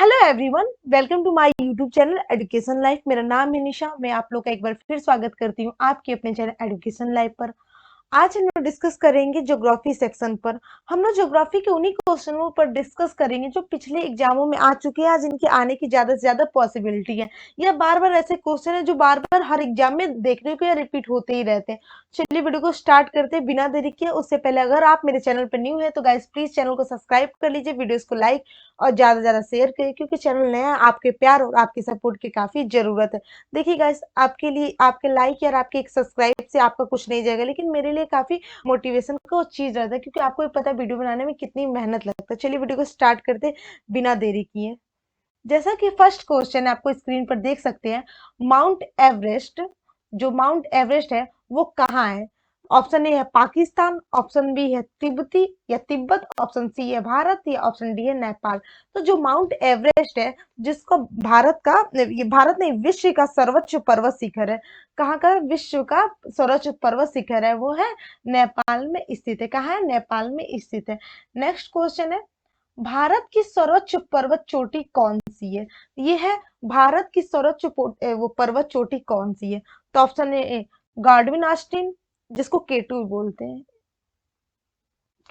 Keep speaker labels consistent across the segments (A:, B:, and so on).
A: Hello everyone, welcome to my YouTube channel education life. मेरा नाम है निशा। मैं आप लोग का एक बार फिर स्वागत करती हूँ आपके अपने चैनल एजुकेशन लाइफ पर। आज हम लोग डिस्कस करेंगे ज्योग्राफी सेक्शन पर। हम लोग ज्योग्राफी के उन्हीं क्वेश्चनों पर डिस्कस करेंगे जो पिछले एग्जामों में आ चुके हैं, आज इनके आने की ज्यादा से ज्यादा पॉसिबिलिटी है। यह बार बार ऐसे क्वेश्चन है जो बार बार हर एग्जाम में देखने को या रिपीट होते ही रहते हैं। चलिए वीडियो को स्टार्ट करते हैं बिना देरी के। उससे पहले अगर आप मेरे चैनल पर न्यू है तो गाइस प्लीज चैनल को सब्सक्राइब कर लीजिए, वीडियोस को लाइक और ज्यादा से ज्यादा शेयर करिए, क्योंकि चैनल नया है, आपके प्यार और आपके सपोर्ट की काफी जरूरत है। देखिए गाइस, आपके लिए आपके लाइक या आपके एक सब्सक्राइब से आपका कुछ नहीं जाएगा, लेकिन मेरे लिए काफी मोटिवेशन का चीज रहता है, क्योंकि आपको भी पता है वीडियो बनाने में कितनी मेहनत लगता है। चलिए वीडियो को स्टार्ट करते बिना देरी किए। जैसा कि फर्स्ट क्वेश्चन आपको स्क्रीन पर देख सकते हैं, माउंट एवरेस्ट, जो माउंट एवरेस्ट है वो कहाँ है? ऑप्शन ए है पाकिस्तान, ऑप्शन बी है तिब्बती या तिब्बत, ऑप्शन सी है भारत या ऑप्शन डी है नेपाल। तो जो माउंट एवरेस्ट है, जिसको भारत का, ये भारत नहीं, विश्व का सर्वोच्च पर्वत शिखर है। कहाँ का विश्व का सर्वोच्च पर्वत शिखर है? वो है नेपाल में स्थित है। कहाँ है? नेपाल में स्थित है। नेक्स्ट क्वेश्चन है, भारत की सर्वोच्च पर्वत चोटी कौन सी है? ये है भारत की सर्वोच्च वो पर्वत चोटी कौन सी है? तो ऑप्शन ए गार्डविन आस्टीन, जिसको केटू बोलते हैं,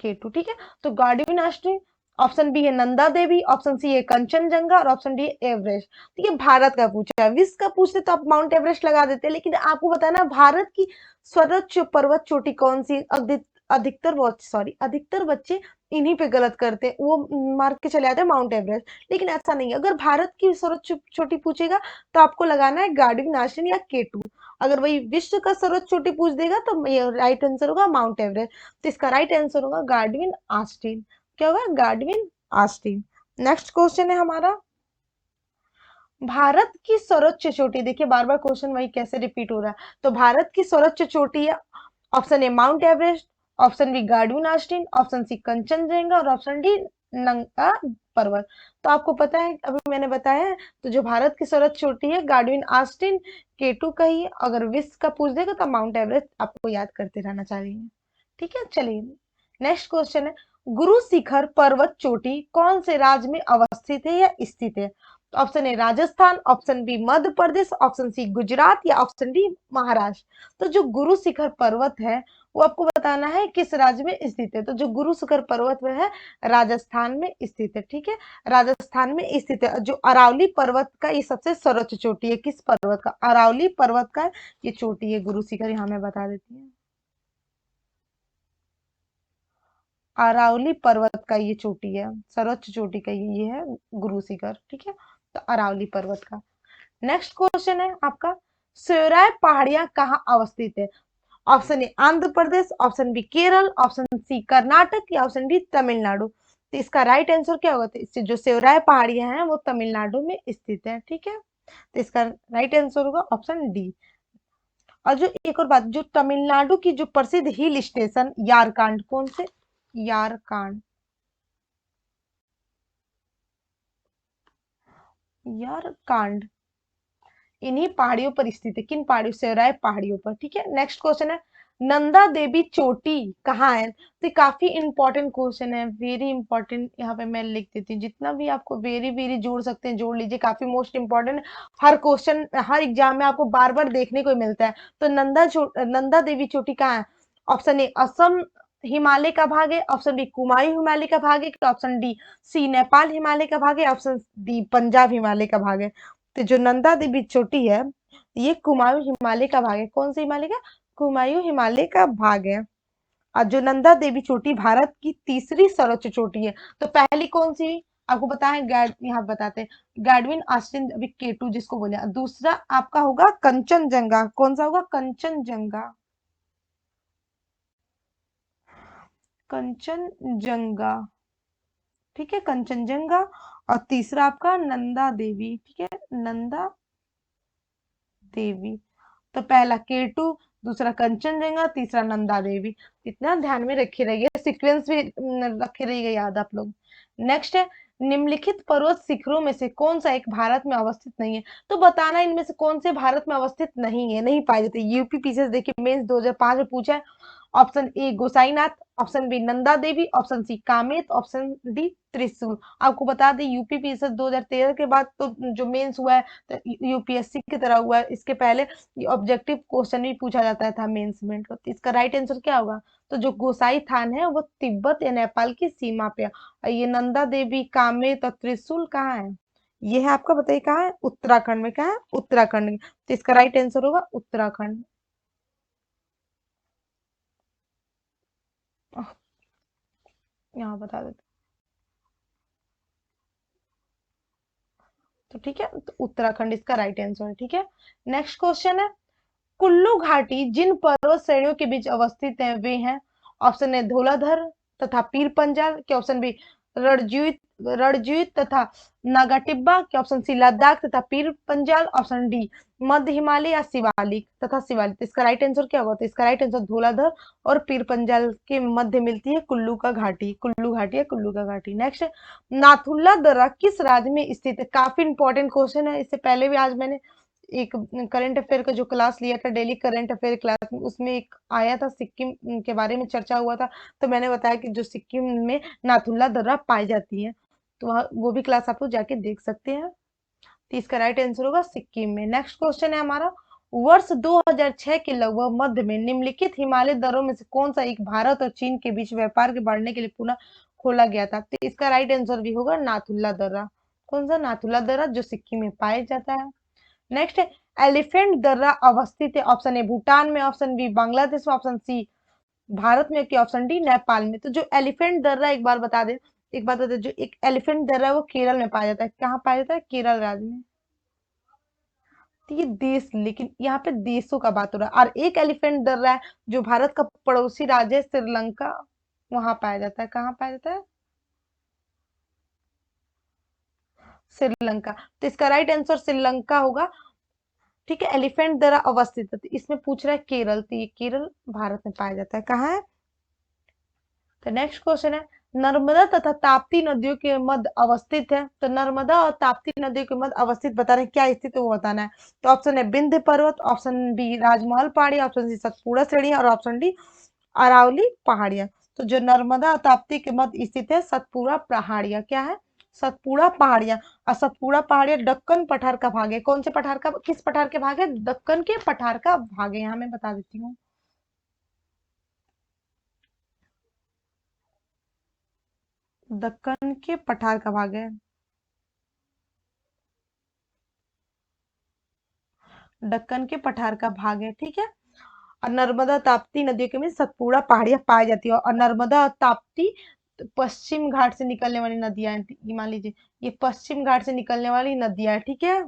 A: केटू, ठीक है। तो गार्डविन आस्टीन। ऑप्शन बी है नंदा देवी, ऑप्शन सी है कंचनजंगा और ऑप्शन डी है एवरेस्ट। ठीक है, भारत का पूछा है। विश्व का पूछते तो आप माउंट एवरेस्ट लगा देते, लेकिन आपको बताना भारत की सर्वोच्च पर्वत चोटी कौन सी। अधिकतर बच्चे इन्हीं पे गलत करते हैं, वो मार्क के चले आते हैं माउंट एवरेस्ट, लेकिन ऐसा नहीं है। अगर भारत की सर्वोच्च चोटी पूछेगा तो आपको लगाना है गार्डविन आस्टीन या केटू। अगर वही विश्व का सर्वोच्च चोटी पूछ देगा तो ये राइट आंसर होगा माउंट एवरेस्ट। तो इसका राइट आंसर होगा गार्डविन आस्टीन। क्या होगा? Godwin Austin. नेक्स्ट क्वेश्चन है हमारा, भारत की सर्वोच्च चोटी। देखिए बार बार क्वेश्चन वही कैसे रिपीट हो रहा है। तो भारत की सर्वोच्च चोटी है, option A Mount Everest, option B Godwin Austen, option C Kanchenjunga और ऑप्शन डी नंगा पर्वत। तो आपको पता है, अभी मैंने बताया है, तो जो भारत की सर्वोच्च चोटी है गार्डविन आस्टीन, केटू का ही है। अगर विश्व का पूछ देगा तो माउंट एवरेस्ट आपको याद करते रहना चाहिए। ठीक है, चलिए नेक्स्ट क्वेश्चन है, गुरु शिखर पर्वत चोटी कौन से राज्य में अवस्थित है या स्थित है? तो option A Rajasthan, option B Madhya Pradesh, option C Gujarat या ऑप्शन डी महाराष्ट्र। तो जो गुरु शिखर पर्वत है वो आपको बताना है किस राज्य में स्थित है। तो जो गुरु शिखर पर्वत वह है राजस्थान में स्थित है। ठीक है, राजस्थान में स्थित है। जो अरावली पर्वत का ये सबसे सर्वोच्च चोटी है। किस पर्वत का? अरावली पर्वत का ये चोटी है गुरु शिखर। यहाँ मैं बता देती हूँ, अरावली पर्वत का ये चोटी है, सर्वोच्च चोटी का ये है गुरु शिखर। ठीक है, तो अरावली पर्वत का। नेक्स्ट क्वेश्चन है आपका, सोराय पहाड़ियां कहाँ अवस्थित है? Option A Andhra Pradesh, option B Kerala, option C Karnataka या ऑप्शन डी तमिलनाडु। तो इसका राइट आंसर क्या होगा? तो इससे जो सेवराय पहाड़ियां हैं वो तमिलनाडु में स्थित है। ठीक है, तो इसका राइट आंसर होगा ऑप्शन डी। और जो एक और बात, जो तमिलनाडु की जो प्रसिद्ध हिल स्टेशन यारकांड, कौन से? यारकांड, यारकांड इन्हीं पहाड़ियों पर स्थित है। किन पहाड़ियों? सेवराय पहाड़ियों पर। ठीक है, नेक्स्ट क्वेश्चन है, नंदा देवी चोटी कहाँ है? तो काफी इंपॉर्टेंट क्वेश्चन है, वेरी इंपॉर्टेंट। यहाँ पे मैं लिख देती हूँ, जितना भी आपको वेरी वेरी जोड़ सकते हैं जोड़ लीजिए, काफी मोस्ट इंपॉर्टेंट। हर क्वेश्चन हर एग्जाम में आपको बार बार देखने को मिलता है। तो नंदा देवी चोटी कहाँ है? ऑप्शन ए असम हिमालय का भाग है, ऑप्शन बी कुमायूं हिमालय का भाग है, option D C Nepal Himalaya का भाग है, ऑप्शन डी पंजाब हिमालय का भाग है। तो जो नंदा देवी चोटी है ये कुमायूं हिमालय का भाग है। कौन से हिमालय का? कुमायूं हिमालय का भाग है। और जो नंदा देवी चोटी भारत की तीसरी सर्वोच्च चोटी है। तो पहली कौन सी आपको पता है? यहाँ बताते हैं, गार्डविन आस्टिन, अभी केटू जिसको बोले। दूसरा आपका होगा कंचनजंगा। कौन सा होगा? कंचनजंगा, कंचनजंगा। ठीक है, कंचनजंगा। और तीसरा आपका नंदा देवी। ठीक है, नंदा देवी। तो पहला केटू, दूसरा कंचनजंगा, तीसरा नंदा देवी। इतना ध्यान में रखे रहिए, सीक्वेंस भी रखे रहिएगा याद आप लोग। नेक्स्ट है, निम्नलिखित पर्वत शिखरों में से कौन सा एक भारत में अवस्थित नहीं है? तो बताना इनमें से कौन से भारत में अवस्थित नहीं है, नहीं पाए जाते। यूपी पीसीएस देखिए मेंस 2005 में पूछा है। Option A Gosainath, option B Nanda Devi, option C Kamet, option D Trishul. आपको बता दें यूपी पीएससी 2013 के बाद तो जो मेंस हुआ है तो यूपीएससी की तरह हुआ है, इसके पहले ऑब्जेक्टिव क्वेश्चन भी पूछा जाता था मेंस में। तो इसका राइट आंसर क्या होगा? तो जो गोसाई थान है वो तिब्बत या नेपाल की सीमा पे है। और ये नंदा देवी, कामेत और त्रिशूल कहाँ है? ये है आपका, बताइए कहाँ है? उत्तराखंड में। कहाँ है? उत्तराखंड में। तो इसका राइट आंसर होगा उत्तराखंड। यहाँ बता देते। तो ठीक है, तो उत्तराखंड इसका राइट आंसर है। ठीक है, नेक्स्ट क्वेश्चन है, कुल्लू घाटी जिन पर्वत श्रेणियों के बीच अवस्थित है वे हैं। ऑप्शन ए धौलाधर तथा पीर पंजाल के, ऑप्शन बी रणजीत रणजीत तथा नागाटिब्बा के, ऑप्शन सी लद्दाख तथा पीर पंजाल, ऑप्शन डी मध्य हिमालय या शिवालिक तथा शिवालिक। तो इसका राइट आंसर क्या होगा? तो इसका राइट आंसर धौलाधर और पीर पंजाल के मध्य मिलती है कुल्लू का घाटी। कुल्लू घाटी है कुल्लू का घाटी। नेक्स्ट, नाथुल्ला दर्रा किस राज्य में स्थित है? काफी इंपॉर्टेंट क्वेश्चन है, इससे पहले भी आज मैंने एक करंट अफेयर का जो क्लास लिया था, डेली करंट अफेयर क्लास में, उसमें एक आया था सिक्किम के बारे में चर्चा हुआ था। तो मैंने बताया कि जो सिक्किम में नाथुल्ला दर्रा पाई जाती है, तो वो भी क्लास आप लोग जाके देख सकते हैं। तो इसका राइट आंसर होगा सिक्किम में। नेक्स्ट क्वेश्चन है हमारा, वर्ष 2006 के लगभग मध्य में निम्नलिखित हिमालय दर्रों में से कौन सा एक भारत और चीन के बीच व्यापार के बढ़ने के लिए पुनः खोला गया था? तो इसका राइट आंसर भी होगा नाथुल्ला दर्रा। कौन सा? नाथुल्ला दर्रा, जो सिक्किम में पाया जाता है। नेक्स्ट है, एलिफेंट दर्रा अवस्थित है। ऑप्शन ए भूटान में, ऑप्शन बी बांग्लादेश में, ऑप्शन सी भारत में, की ऑप्शन डी नेपाल में। तो जो एलिफेंट दर्रा, एक बार बता दें, एक बात बता दें, जो एक एलिफेंट दर्रा है वो केरल में पाया जाता है। कहाँ पाया जाता है? केरल राज्य में। तो ये देश, लेकिन यहाँ पे देशों का बात हो रहा है। और एक एलिफेंट दर्रा है जो भारत का पड़ोसी राज्य है श्रीलंका, वहां पाया जाता है। कहाँ पाया जाता है? श्रीलंका। तो इसका राइट आंसर श्रीलंका होगा। ठीक है, एलिफेंट दर्रा अवस्थित है, तो इसमें पूछ रहा है केरल, तो ये केरल भारत में पाया जाता है। कहाँ है? तो नेक्स्ट क्वेश्चन है, नर्मदा तथा ताप्ती नदियों के मध्य अवस्थित है। तो नर्मदा और ताप्ती नदियों के मध्य अवस्थित बता रहे हैं, क्या स्थित है वो बताना है। तो ऑप्शन है विंध्य पर्वत, ऑप्शन बी राजमहल पहाड़ी, ऑप्शन सी सतपुड़ा श्रेणियां और ऑप्शन डी अरावली पहाड़ियां। तो जो नर्मदा और ताप्ती के मध्य स्थित है सतपुड़ा पहाड़ियां। क्या है? सतपुड़ा पहाड़ियां। और सतपुड़ा पहाड़ियां दक्कन पठार का भाग है। कौन से पठार का? किस पठार के भाग है? दक्कन के पठार का भाग है। यहाँ मैं बता देती हूँ, दक्कन के पठार का भाग है। दक्कन के पठार का भाग है। ठीक है, और नर्मदा ताप्ती नदियों के में सतपुड़ा पहाड़ियां पाई जाती है। और नर्मदा और ताप्ती पश्चिम घाट से निकलने वाली नदियां हैं। ये मान लीजिए, ये पश्चिम घाट से निकलने वाली नदियां है। ठीक है,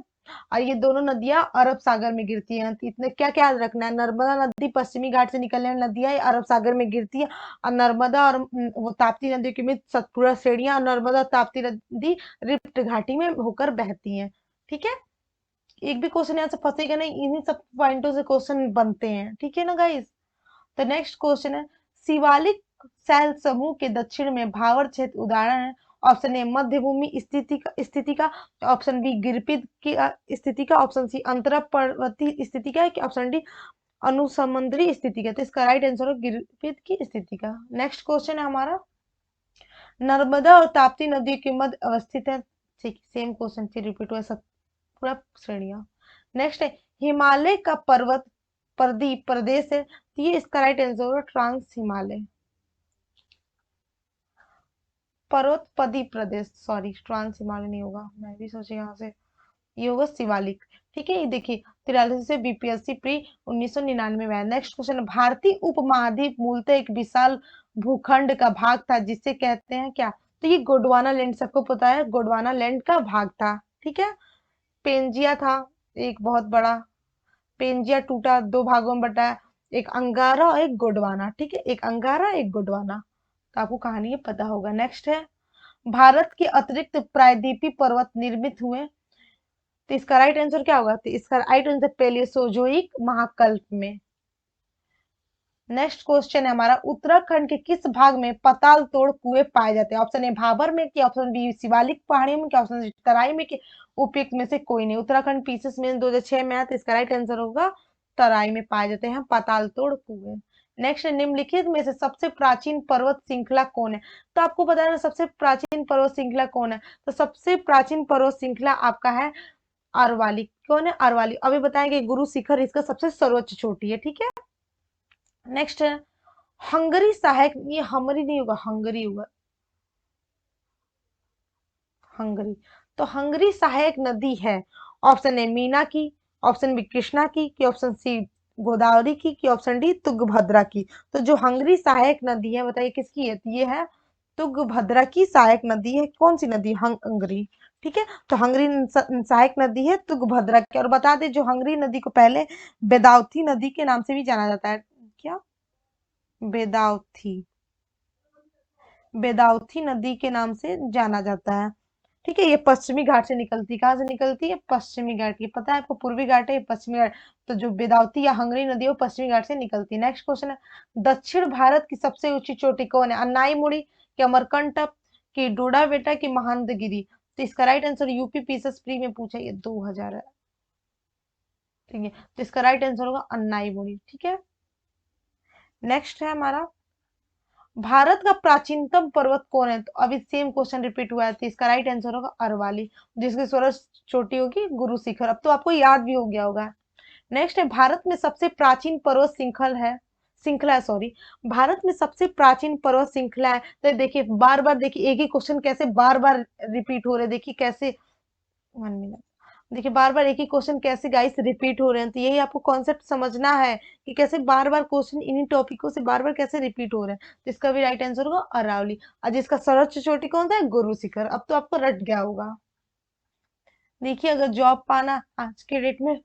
A: और ये दोनों नदियां अरब सागर में गिरती हैं। तो इतने क्या क्या याद रखना है, नर्मदा नदी पश्चिमी घाट से निकलने वाली नदियां ये अरब सागर में गिरती है। और नर्मदा और वो ताप्ती नदी के में सतपुड़ा श्रेणियां, और नर्मदा ताप्ती नदी रिफ्ट घाटी में होकर बहती है। ठीक है, एक भी क्वेश्चन यहाँ से फंसेगा नहीं, इन्हीं सब पॉइंटों से क्वेश्चन बनते हैं। ठीक है ना गाइस? तो नेक्स्ट क्वेश्चन है, शिवालिक शैल समूह के दक्षिण में भावर क्षेत्र उदाहरण है। ऑप्शन ए मध्य भूमि स्थिति का, ऑप्शन बी गिरपिट की स्थिति का, ऑप्शन सी अंतरा पर्वतीय स्थिति का, ऑप्शन डी अनुसमुद्री स्थिति का। तो इसका राइट आंसर है गिरपिट की स्थिति का। नेक्स्ट क्वेश्चन है हमारा, नर्मदा और ताप्ती नदी के मध्य अवस्थित है। ठीक, सेम क्वेश्चन फिर रिपीट हुआ, सब पूरा श्रेणियां। नेक्स्ट है, हिमालय का पर्वत प्रदीप प्रदेश है। तो ये इसका राइट आंसर होगा ट्रांस हिमालय, पर्वतपदी प्रदेश, सॉरी ट्रांस हिमालय नहीं होगा, मैं भी सोचे यहाँ से, ये होगा शिवालिक। ठीक है, ये देखिए 43 से बीपीएससी प्री 1999 में आया। नेक्स्ट क्वेश्चन, भारतीय उपमहाद्वीप मूलतः एक विशाल भूखंड का भाग था जिसे कहते हैं क्या? तो ये गोंडवाना लैंड, सबको पता है गोंडवाना लैंड का भाग था। ठीक है, पेंजिया था एक बहुत बड़ा, पेंजिया टूटा, दो भागों में बटा, एक अंगारा और एक गोंडवाना। ठीक है, एक अंगारा एक गोंडवाना। तो आपको कहानी ये पता होगा। नेक्स्ट है, भारत के अतिरिक्त प्रायद्वीपीय पर्वत निर्मित हुए। तो इसका राइट आंसर क्या होगा? तो इसका राइट आंसर पेलियोजोइक महाकल्प में। नेक्स्ट क्वेश्चन है हमारा, उत्तराखंड के किस भाग में पताल तोड़ कुएं पाए जाते हैं? ऑप्शन ए भाबर में, कि ऑप्शन बी शिवालिक पहाड़ियों में, क्या ऑप्शन सी तराई में, कि उपयुक्त में से कोई नहीं। उत्तराखंड पीसेस में 2006 में आया, तो इसका राइट आंसर होगा तराई में पाए जाते हैं पताल तोड़ कुएं। नेक्स्ट है निम्नलिखित में से सबसे प्राचीन पर्वत श्रृंखला कौन है? तो आपको पता है ना सबसे प्राचीन पर्वत श्रृंखला कौन है? तो सबसे प्राचीन पर्वत श्रृंखला आपका है अरवाली। कौन है? अरवाली। अभी बताएंगे गुरु शिखर इसका सबसे सर्वोच्च चोटी है, ठीक है। नेक्स्ट है हंगरी सहायक, ये हंगरी नहीं होगा, हंगरी होगा, हंगरी। तो हंगरी सहायक नदी है, ऑप्शन ए मीना की, ऑप्शन बी कृष्णा की, ऑप्शन सी गोदावरी की, ऑप्शन डी तुंगभद्रा की। तो जो हंगरी सहायक नदी है बताइए किसकी है? तो ये है तुंगभद्रा की सहायक नदी है। कौन सी नदी? हंगरी, ठीक है। तो हंगरी सहायक नदी है तुंगभद्रा की। और बता दें जो हंगरी नदी को पहले बेदावती नदी के नाम से भी जाना जाता है। क्या? बेदावती, बेदावती नदी के नाम से जाना जाता है, ठीक है। ये पश्चिमी घाट से निकलती है। कहाँ से निकलती है? पश्चिमी घाट। ये पता है आपको? पूर्वी घाट है, ये पश्चिमी घाट। तो जो बेदावती या हंगरी नदी है वो पश्चिमी घाट से निकलती है। नेक्स्ट क्वेश्चन है दक्षिण भारत की सबसे ऊंची चोटी कौन है? अन्नाईमुड़ी की, अमरकंटक की, डोडा बेटा की, महानंदगिरी। तो इसका right answer UP PSS pre में पूछा, ये 2000 है, ठीक है। तो इसका राइट आंसर होगा अन्नाईमुड़ी, ठीक है। नेक्स्ट है हमारा भारत का प्राचीनतम पर्वत कौन है? तो अभी सेम क्वेश्चन रिपीट हुआ है, तो इसका राइट आंसर होगा अरवाली, जिसकी सर्वोच्च चोटी होगी गुरु शिखर। अब तो आपको याद भी हो गया होगा। नेक्स्ट है भारत में सबसे प्राचीन पर्वत श्रृंखला है, सॉरी। भारत में सबसे प्राचीन पर्वत श्रृंखला है। तो देखिए बार बार, देखिए एक ही क्वेश्चन कैसे बार बार रिपीट हो रहे हैं, देखिए कैसे। 1 मिनट। देखिए बार बार एक ही क्वेश्चन कैसे गाइस रिपीट हो रहे हैं, तो यही आपको कॉन्सेप्ट समझना है कि कैसे बार बार क्वेश्चन इन्हीं टॉपिकों से बार बार कैसे रिपीट हो रहे हैं। तो इसका भी राइट आंसर होगा अरावली। और जिसका सर्वोच्च चोटी कौन सा है? गुरु शिखर। अब तो आपको रट गया होगा। देखिए अगर जॉब पाना आज के डेट में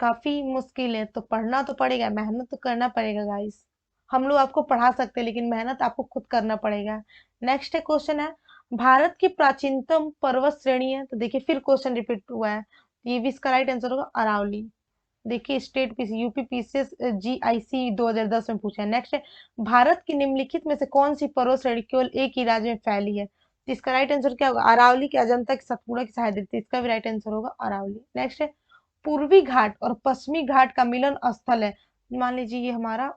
A: काफी मुश्किल है, तो पढ़ना तो पड़ेगा, मेहनत तो करना पड़ेगा गाइस। हम लोग आपको पढ़ा सकते हैं लेकिन मेहनत आपको खुद करना पड़ेगा। नेक्स्ट है क्वेश्चन है भारत की प्राचीनतम पर्वत श्रेणी है। तो देखिए फिर क्वेश्चन रिपीट हुआ है, ये भी इसका राइट आंसर होगा अरावली। देखिए state PC UP PCS GIC 2010 में पूछा है। नेक्स्ट है भारत की निम्नलिखित में से कौन सी पर्वत श्रेणी केवल एक ही राज्य में फैली है? तो इसका राइट आंसर क्या होगा? अरावली की, अजंता की, सतपुड़ा की, सहायद्री। इसका भी राइट आंसर होगा अरावली। नेक्स्ट है पूर्वी घाट और पश्चिमी घाट का मिलन स्थल है। मान लीजिए ये हमारा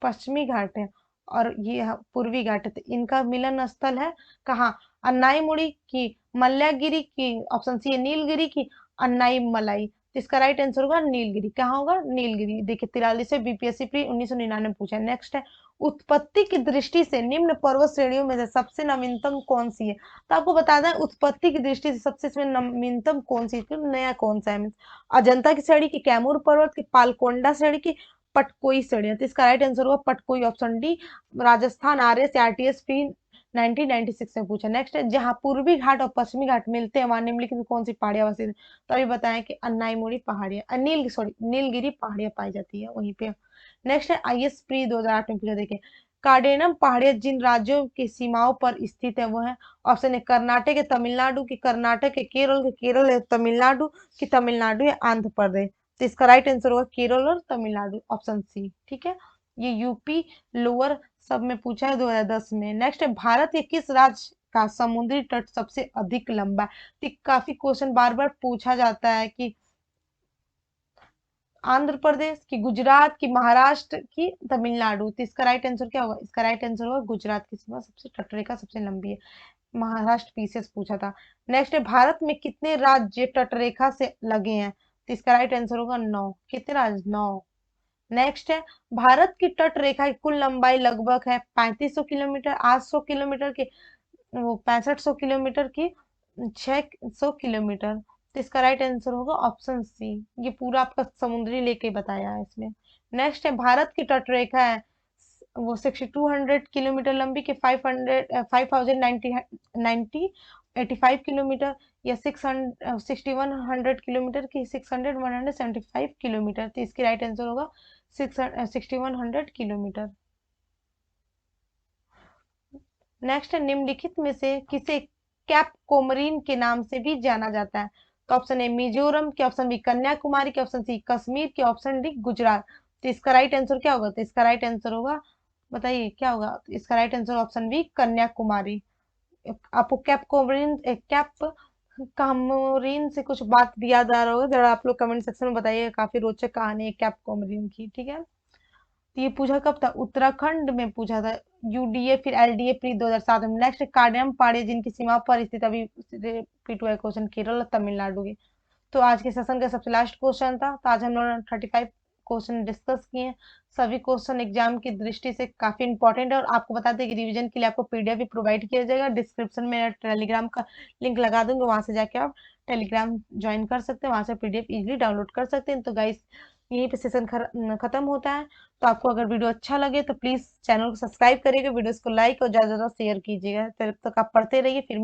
A: पश्चिमी घाट है और ये पूर्वी घाट है, तो इनका मिलन स्थल है कहाँ? अन्नाईमुड़ी की, मल्लागिरी की, ऑप्शन सी है नीलगिरी की, अन्नाई मलाई। तो इसका राइट आंसर होगा नीलगिरी। कहाँ होगा? नीलगिरी। देखिए 43 बीपीएससी प्री 1999 पूछा है। नेक्स्ट है उत्पत्ति की दृष्टि से निम्न पर्वत श्रेणियों में से सबसे नवीनतम कौन सी है? तो आपको बता दें उत्पत्ति की दृष्टि से सबसे इसमें नवीनतम कौन सी है, नया कौन सा है। अजंता की श्रेणी की, कैमूर पर्वत की, पालकोंडा श्रेणी की, पटकोई श्रेणी। तो इसका राइट आंसर होगा Patkai, option D. Rajasthan RS RTS pre 1996 में पूछा। नेक्स्ट है जहां पूर्वी घाट और पश्चिमी घाट मिलते हैं वहां निम्नलिखित में कौन सी पहाड़ियां अवस्थित है? तो अभी बताएं कि अन्नाईमुड़ी पहाड़ियां, नीलगिरी पहाड़ियां पाई जाती है वहीं पे। नेक्स्ट है आईएस प्री 2008 में पूछा। देखिए कार्डेनम पहाड़ियां जिन राज्यों की सीमाओं पर स्थित है वो है, ऑप्शन ए कर्नाटक है, तमिलनाडु की, कर्नाटक है, केरल के, केरल है, तमिलनाडु की, तमिलनाडु है, आंध्र प्रदेश। तो इसका राइट आंसर होगा केरल और तमिलनाडु, ऑप्शन सी, ठीक है। ये यूपी लोअर सब में पूछा है 2010 में। नेक्स्ट है भारत के किस राज्य का समुद्री तट सबसे अधिक लंबा है? तो काफी क्वेश्चन बार बार पूछा जाता है कि आंध्र प्रदेश की, गुजरात की, महाराष्ट्र की, तमिलनाडु। तो इसका राइट आंसर क्या होगा? इसका राइट आंसर होगा गुजरात की सीमा सबसे तटरेखा सबसे लंबी है। महाराष्ट्र पीसीएस पूछा था। नेक्स्ट है भारत में कितने राज्य तटरेखा से लगे हैं? तो इसका राइट आंसर होगा 9। कितने राज्य? 9। नेक्स्ट है भारत की तट रेखा की कुल लंबाई लगभग है 3500 किलोमीटर, 800 किलोमीटर की, वो 6500 किलोमीटर की, 600 किलोमीटर। तो इसका राइट आंसर होगा ऑप्शन सी। ये पूरा आपका समुद्री लेके बताया है इसमें। नेक्स्ट है भारत की तट रेखा है वो 6200 किलोमीटर लंबी की, 5090 85 किलोमीटर, या 6100 किलोमीटर की, 175 किलोमीटर। तो इसकी राइट आंसर होगा 6100 किलोमीटर। नेक्स्ट है निम्नलिखित में से किसे कैप कोमरीन के नाम से भी जाना जाता है? तो ऑप्शन ए मिजोरम के, ऑप्शन बी कन्याकुमारी के, ऑप्शन सी कश्मीर के, ऑप्शन डी गुजरात। तो इसका राइट आंसर क्या होगा? तो इसका राइट आंसर होगा, बताइए क्या होगा? तो इसका right answer option B Kanyakumari. आपको कैप कोमरीन कैप कामोरीन से कुछ बात याद आ रहा होगा, जरा आप लोग कमेंट सेक्शन में बताइए, काफी रोचक कहानी है कैप कोमरीन की, ठीक है। तो ये पूछा कब था, उत्तराखंड में पूछा था। यूडीए फिर एलडीए प्री 2007 में। नेक्स्ट कार्डियम पाड़े जिनकी सीमा पर स्थित, अभी रिपीट हुआ है क्वेश्चन, केरल और तमिलनाडु के। तो आज के सेशन का सबसे लास्ट क्वेश्चन था। तो आज हम लोगों ने 35 क्वेश्चन डिस्कस किए हैं। सभी क्वेश्चन एग्जाम की दृष्टि से काफी इंपॉर्टेंट है, और आपको बता दें कि रिवीजन के लिए आपको पीडीएफ भी प्रोवाइड किया जाएगा। डिस्क्रिप्शन में टेलीग्राम का लिंक लगा दूंगी, वहां से जाके आप टेलीग्राम ज्वाइन कर सकते हैं, वहां से पीडीएफ इजीली डाउनलोड कर सकते हैं। तो गाइस, यहीं पे सेशन खत्म होता है। तो आपको अगर वीडियो अच्छा लगे तो प्लीज चैनल को सब्सक्राइब करिएगा, वीडियोस को लाइक और ज्यादा से ज्यादा शेयर कीजिएगा। तब तक आप पढ़ते रहिए, फिर